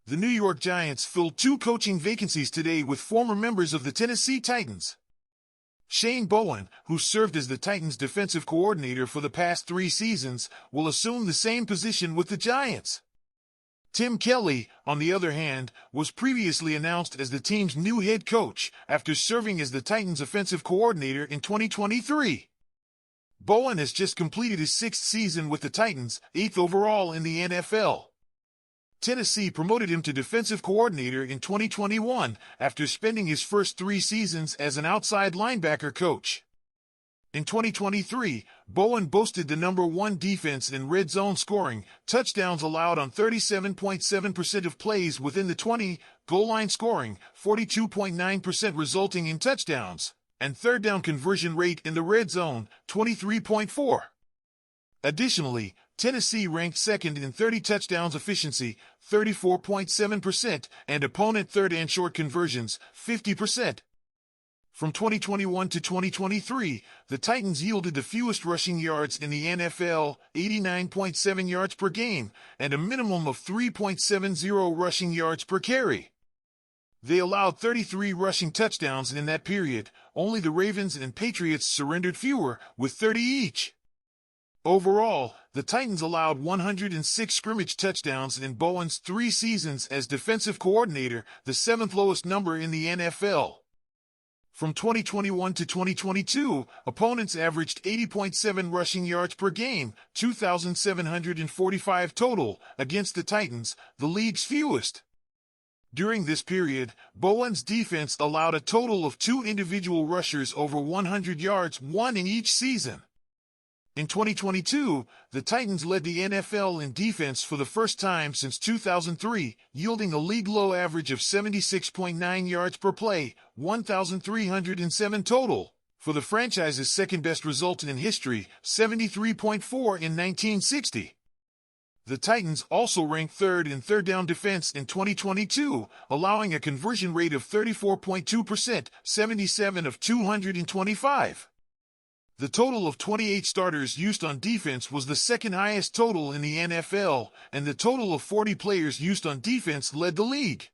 The New York Giants filled two coaching vacancies today with former members of the Tennessee Titans. Shane Bowen, who served as the Titans' defensive coordinator for the past 3 seasons, will assume the same position with the Giants. Tim Kelly, on the other hand, was previously announced as the team's new head coach after serving as the Titans' offensive coordinator in 2023. Bowen has just completed his 6th season with the Titans, 8th overall in the NFL. Tennessee promoted him to defensive coordinator in 2021 after spending his first 3 seasons as an outside linebacker coach. In 2023, Bowen boasted the #1 defense in red zone scoring, touchdowns allowed on 37.7% of plays within the 20, goal line scoring, 42.9% resulting in touchdowns, and third down conversion rate in the red zone, 23.4. Additionally, Tennessee ranked second in 30 touchdowns efficiency, 34.7%, and opponent third and short conversions, 50%. From 2021 to 2023, the Titans yielded the fewest rushing yards in the NFL, 89.7 yards per game, and a minimum of 3.70 rushing yards per carry. They allowed 33 rushing touchdowns in that period. Only the Ravens and Patriots surrendered fewer, with 30 each. Overall, the Titans allowed 106 scrimmage touchdowns in Bowen's 3 seasons as defensive coordinator, the 7th lowest number in the NFL. From 2021 to 2022, opponents averaged 80.7 rushing yards per game, 2,745 total, against the Titans, the league's fewest. During this period, Bowen's defense allowed a total of 2 individual rushers over 100 yards, 1 in each season. In 2022, the Titans led the NFL in defense for the first time since 2003, yielding a league-low average of 76.9 yards per play, 1,307 total, for the franchise's second-best result in history, 73.4 in 1960. The Titans also ranked third in third down defense in 2022, allowing a conversion rate of 34.2%, 77 of 225. The total of 28 starters used on defense was the second highest total in the NFL, and the total of 40 players used on defense led the league.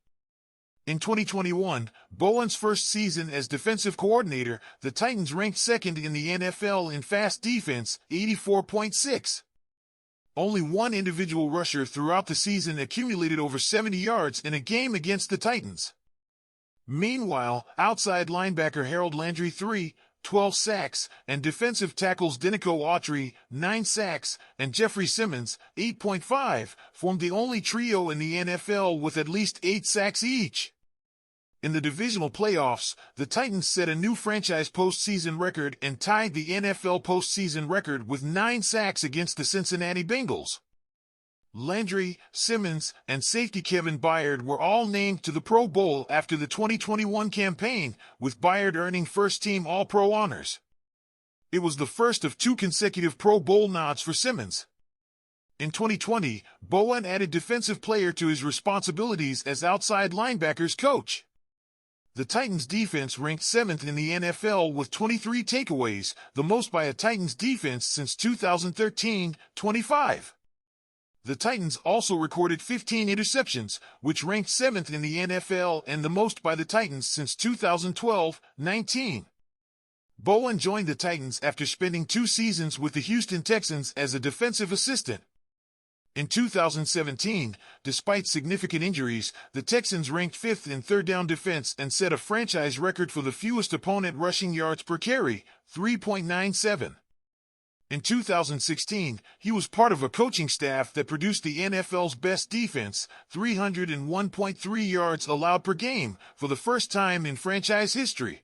In 2021, Bowen's first season as defensive coordinator, the Titans ranked second in the NFL in fast defense, 84.6. Only 1 individual rusher throughout the season accumulated over 70 yards in a game against the Titans. Meanwhile, outside linebacker Harold Landry 12 sacks, and defensive tackles Denico Autry, 9 sacks, and Jeffrey Simmons, 8.5, formed the only trio in the NFL with at least 8 sacks each. In the divisional playoffs, the Titans set a new franchise postseason record and tied the NFL postseason record with 9 sacks against the Cincinnati Bengals. Landry, Simmons, and safety Kevin Byard were all named to the Pro Bowl after the 2021 campaign, with Byard earning first-team All-Pro honors. It was the first of 2 consecutive Pro Bowl nods for Simmons. In 2020, Bowen added defensive player to his responsibilities as outside linebackers coach. The Titans' defense ranked 7th in the NFL with 23 takeaways, the most by a Titans defense since 2013-25. The Titans also recorded 15 interceptions, which ranked 7th in the NFL and the most by the Titans since 2012-19. Bowen joined the Titans after spending 2 seasons with the Houston Texans as a defensive assistant. In 2017, despite significant injuries, the Texans ranked 5th in third down defense and set a franchise record for the fewest opponent rushing yards per carry, 3.97. In 2016, he was part of a coaching staff that produced the NFL's best defense, 301.3 yards allowed per game, for the first time in franchise history.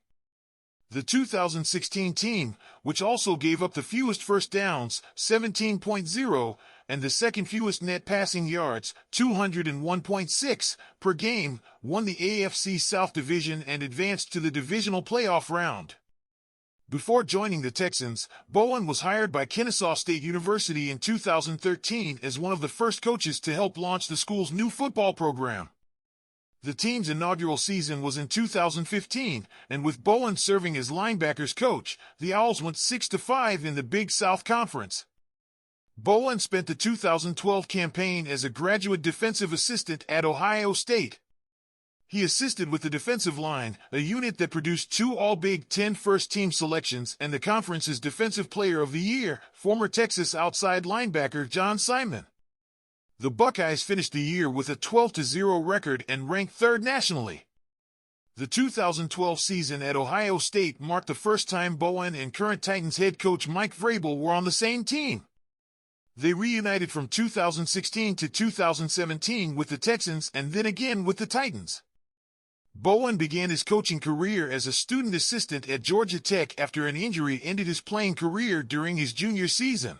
The 2016 team, which also gave up the fewest first downs, 17.0, and the second fewest net passing yards, 201.6, per game, won the AFC South Division and advanced to the divisional playoff round. Before joining the Texans, Bowen was hired by Kennesaw State University in 2013 as one of the first coaches to help launch the school's new football program. The team's inaugural season was in 2015, and with Bowen serving as linebackers coach, the Owls went 6-5 in the Big South Conference. Bowen spent the 2012 campaign as a graduate defensive assistant at Ohio State. He assisted with the defensive line, a unit that produced 2 All-Big Ten first-team selections and the conference's Defensive Player of the Year, former Texas outside linebacker John Simon. The Buckeyes finished the year with a 12-0 record and ranked third nationally. The 2012 season at Ohio State marked the first time Bowen and current Titans head coach Mike Vrabel were on the same team. They reunited from 2016 to 2017 with the Texans and then again with the Titans. Bowen began his coaching career as a student assistant at Georgia Tech after an injury ended his playing career during his junior season.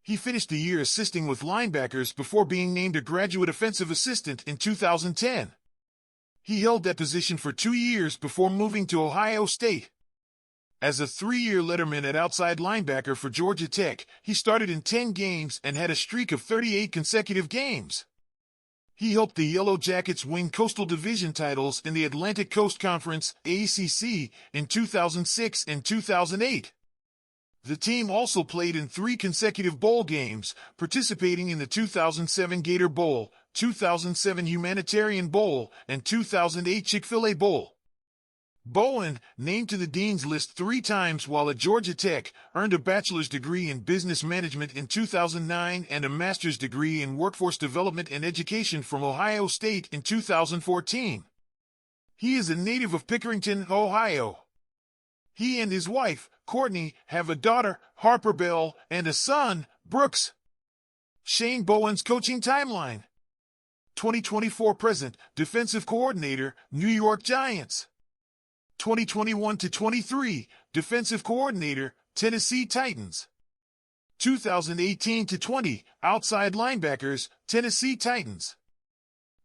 He finished the year assisting with linebackers before being named a graduate offensive assistant in 2010. He held that position for 2 years before moving to Ohio State. As a 3-year letterman at outside linebacker for Georgia Tech, he started in 10 games and had a streak of 38 consecutive games. He helped the Yellow Jackets win Coastal Division titles in the Atlantic Coast Conference (ACC) in 2006 and 2008. The team also played in 3 consecutive bowl games, participating in the 2007 Gator Bowl, 2007 Humanitarian Bowl, and 2008 Chick-fil-A Bowl. Bowen, named to the Dean's List 3 times while at Georgia Tech, earned a bachelor's degree in business management in 2009 and a master's degree in workforce development and education from Ohio State in 2014. He is a native of Pickerington, Ohio. He and his wife, Courtney, have a daughter, Harper Bell, and a son, Brooks. Shane Bowen's coaching timeline. 2024 present, defensive coordinator, New York Giants. 2021-23, defensive coordinator, Tennessee Titans. 2018-20, outside linebackers, Tennessee Titans.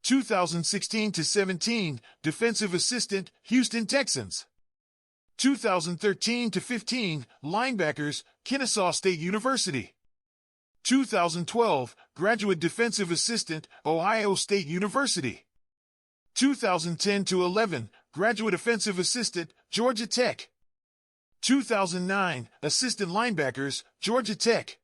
2016-17, defensive assistant, Houston Texans. 2013-15, linebackers, Kennesaw State University. 2012, graduate defensive assistant, Ohio State University. 2010-11, graduate offensive assistant, Georgia Tech. 2009, assistant linebackers, Georgia Tech.